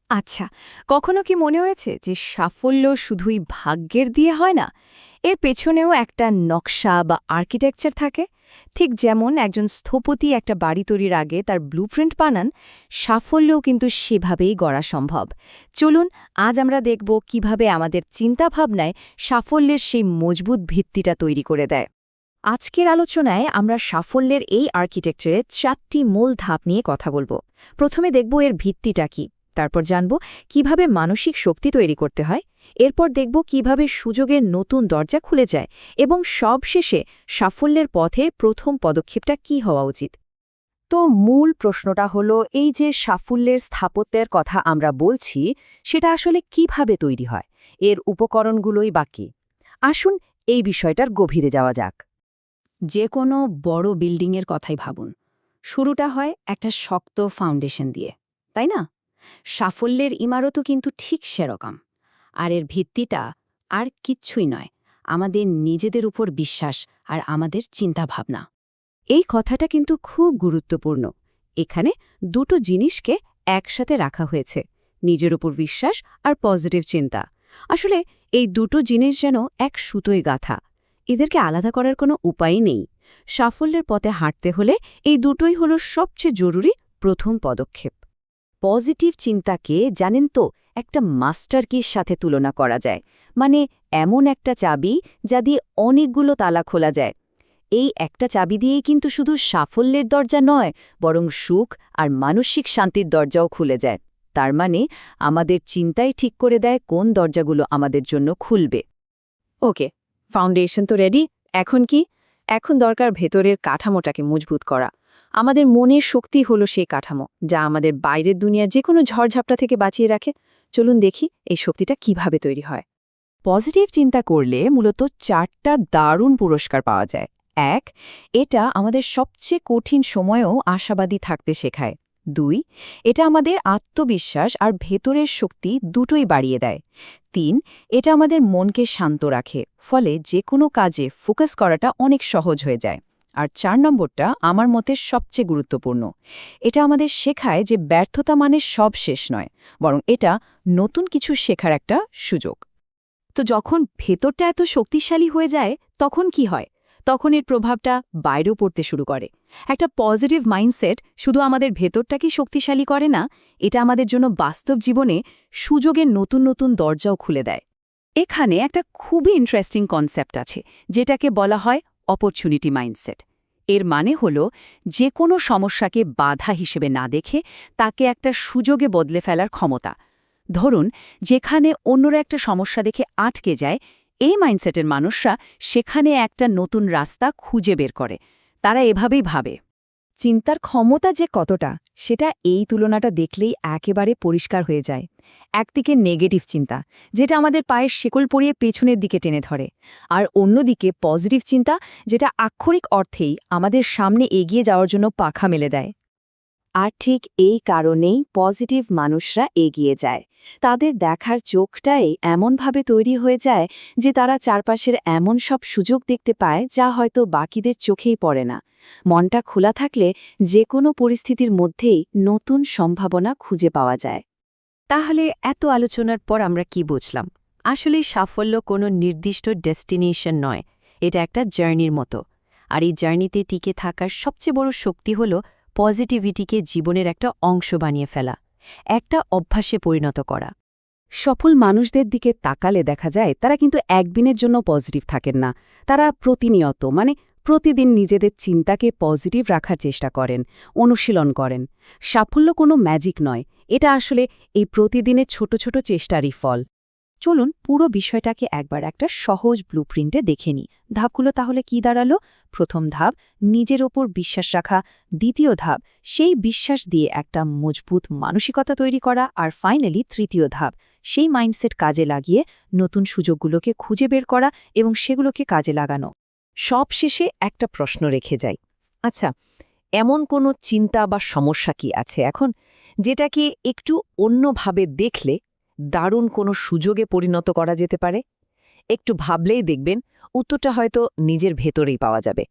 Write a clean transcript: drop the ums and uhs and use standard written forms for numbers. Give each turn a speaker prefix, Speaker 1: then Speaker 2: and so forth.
Speaker 1: আচ্ছা, কখনো কি মনে হয়েছে যে সাফল্য শুধুই ভাগ্যের দিয়ে হয় না? এর পেছনেও একটা নকশা বা আর্কিটেকচার থাকে? ঠিক যেমন একজন স্থপতি একটা বাড়ি তৈরির আগে তার ব্লুপ্রিন্ট বানান, সাফল্যও কিন্তু সেভাবেই গড়া সম্ভব। চলুন, আজ আমরা দেখব কিভাবে আমাদের চিন্তাভাবনায় সাফল্যের সেই মজবুত ভিত্তিটা তৈরি করে দেয়। আজকের আলোচনায় আমরা সাফল্যের এই আর্কিটেকচারের 4টি মূল ধাপ নিয়ে কথা বলবো। প্রথমে দেখব এর ভিত্তিটা কি, তারপর জানব কিভাবে মানসিক শক্তি তৈরি করতে হয়, এরপর দেখব কিভাবে সুযোগের নতুন দরজা খুলে যায় এবং সবশেষে সাফল্যের পথে প্রথম পদক্ষেপটা কি হওয়া উচিত। তো মূল প্রশ্নটা হলো, এই যে সাফল্যের স্থাপত্যের কথা আমরা বলছি, সেটা আসলে কিভাবে তৈরি হয়, এর উপকরণগুলোই বাকি। আসুন এই বিষয়টার গভীরে যাওয়া যাক। যে কোনো বড় বিল্ডিংয়ের কথাই ভাবুন, শুরুটা হয় একটা শক্ত ফাউন্ডেশন দিয়ে, তাই না? সাফল্যের ইমারতও কিন্তু ঠিক সেরকম। আর এর ভিত্তিটা আর কিচ্ছুই নয়, আমাদের নিজেদের উপর বিশ্বাস আর আমাদের চিন্তাভাবনা। এই কথাটা কিন্তু খুব গুরুত্বপূর্ণ। এখানে দুটো জিনিসকে একসাথে রাখা হয়েছে, নিজের উপর বিশ্বাস আর পজিটিভ চিন্তা। আসলে এই দুটো জিনিস যেন এক সুতোয় গাঁথা, এদেরকে আলাদা করার কোনো উপায়ই নেই। সাফল্যের পথে হাঁটতে হলে এই দুটোই হলো সবচেয়ে জরুরি প্রথম পদক্ষেপ। পজিটিভ চিন্তাকে জানেন তো একটা মাস্টার কির সাথে তুলনা করা যায়, মানে এমন একটা চাবি যা দিয়ে অনেকগুলো তালা খোলা যায়। এই একটা চাবি দিয়েই কিন্তু শুধু সাফল্যের দরজা নয়, বরং সুখ আর মানসিক শান্তির দরজাও খুলে যায়। তার মানে আমাদের চিন্তাই ঠিক করে দেয় কোন দরজাগুলো আমাদের জন্য খুলবে। ওকে, ফাউন্ডেশন তো রেডি। এখন কি? এখন দরকার ভেতরের কাঠামোটাকে মজবুত করা। আমাদের মনের শক্তি হলো সেই কাঠামো যা আমাদের বাইরের দুনিয়ার যে কোনো ঝড়ঝাপটা থেকে বাঁচিয়ে রাখে। চলুন দেখি এই শক্তিটা কিভাবে তৈরি হয়। পজিটিভ চিন্তা করলে মূলত 4টা দারুণ পুরস্কার পাওয়া যায়। 1. এটা আমাদের সবচেয়ে কঠিন সময়েও আশাবাদী থাকতে শেখায়। 2. এটা আমাদের আত্মবিশ্বাস আর ভেতরের শক্তি দুটোই বাড়িয়ে দেয়। 3. এটা আমাদের মনকে শান্ত রাখে, ফলে যে কোনো কাজে ফোকাস করাটা অনেক সহজ হয়ে যায়। আর 4 নম্বরটা আমার মতে সবচেয়ে গুরুত্বপূর্ণ। এটা আমাদের শেখায় যে ব্যর্থতা মানে সব শেষ নয়, বরং এটা নতুন কিছু শেখার একটা সুযোগ। তো যখন ভেতরটা এত শক্তিশালী হয়ে যায়, তখন কি হয়? তখন এর প্রভাবটা বাইরেও পড়তে শুরু করে। একটা পজিটিভ মাইন্ডসেট শুধু আমাদের ভেতরটাকেই শক্তিশালী করে না, এটা আমাদের জন্য বাস্তব জীবনে সুযোগের নতুন নতুন দরজাও খুলে দেয়। এখানে একটা খুবই ইন্টারেস্টিং কনসেপ্ট আছে, যেটাকে বলা হয় অপরচুনিটি মাইন্ডসেট। এর মানে হলো, যে কোনো সমস্যাকে বাধা হিসেবে না দেখে তাকে একটা সুযোগে বদলে ফেলার ক্ষমতা। ধরুন, যেখানে অন্যরা একটা সমস্যা দেখে আটকে যায়, এই মাইন্ডসেটের মানুষরা সেখানে একটা নতুন রাস্তা খুঁজে বের করে। তারা এভাবেই ভাবে। চিন্তার ক্ষমতা যে কতটা, সেটা এই তুলনাটা দেখলেই একেবারে পরিষ্কার হয়ে যায়। একদিকে নেগেটিভ চিন্তা, যেটা আমাদের পায়ের শেকল পরিয়ে পেছনের দিকে টেনে ধরে, আর অন্যদিকে পজিটিভ চিন্তা, যেটা আক্ষরিক অর্থেই আমাদের সামনে এগিয়ে যাওয়ার জন্য পাখা মেলে দেয়। আর ঠিক এই কারণেই পজিটিভ মানুষরা এগিয়ে যায়। তাদের দেখার চোখটাই এমনভাবে তৈরি হয়ে যায় যে তারা চারপাশের এমন সব সুযোগ দেখতে পায় যা হয়তো বাকিদের চোখেই পড়ে না। মনটা খোলা থাকলে যে কোনো পরিস্থিতির মধ্যেই নতুন সম্ভাবনা খুঁজে পাওয়া যায়। তাহলে এত আলোচনার পর আমরা কি বুঝলাম? আসলে সাফল্য কোনো নির্দিষ্ট ডেস্টিনেশন নয়, এটা একটা জার্নির মতো। আর এই জার্নিতে টিকে থাকার সবচেয়ে বড় শক্তি হল পজিটিভিটিকে জীবনের একটা অংশ বানিয়ে ফেলা, একটা অভ্যাসে পরিণত করা। সফল মানুষদের দিকে তাকালে দেখা যায় তারা কিন্তু একদিনের জন্য পজিটিভ থাকেন না। তারা প্রতিনিয়ত, মানে প্রতিদিন নিজেদের চিন্তাকে পজিটিভ রাখার চেষ্টা করেন, অনুশীলন করেন। সাফল্য কোনো ম্যাজিক নয়, এটা আসলে এই প্রতিদিনের ছোট ছোট চেষ্টারই ফল। চলুন পুরো বিষয়টাকে একবার একটা সহজ ব্লুপ্রিন্টে দেখে নিই। ধাপগুলো তাহলে কি দাঁড়ালো? প্রথম ধাপ, নিজের ওপর বিশ্বাস রাখা। দ্বিতীয় ধাপ, সেই বিশ্বাস দিয়ে একটা মজবুত মানসিকতা তৈরি করা। আর ফাইনালি তৃতীয় ধাপ, সেই মাইন্ডসেট কাজে লাগিয়ে নতুন সুযোগগুলোকে খুঁজে বের করা এবং সেগুলোকে কাজে লাগানো। সবশেষে একটা প্রশ্ন রেখে যাই। আচ্ছা, এমন কোনো চিন্তা বা সমস্যা কি আছে এখন, যেটাকে একটু অন্যভাবে দেখলে দারুণ কোনো সুযোগে পরিণত করা যেতে পারে? একটু ভাবলেই দেখবেন উত্তরটা হয়তো নিজের ভেতরেই পাওয়া যাবে।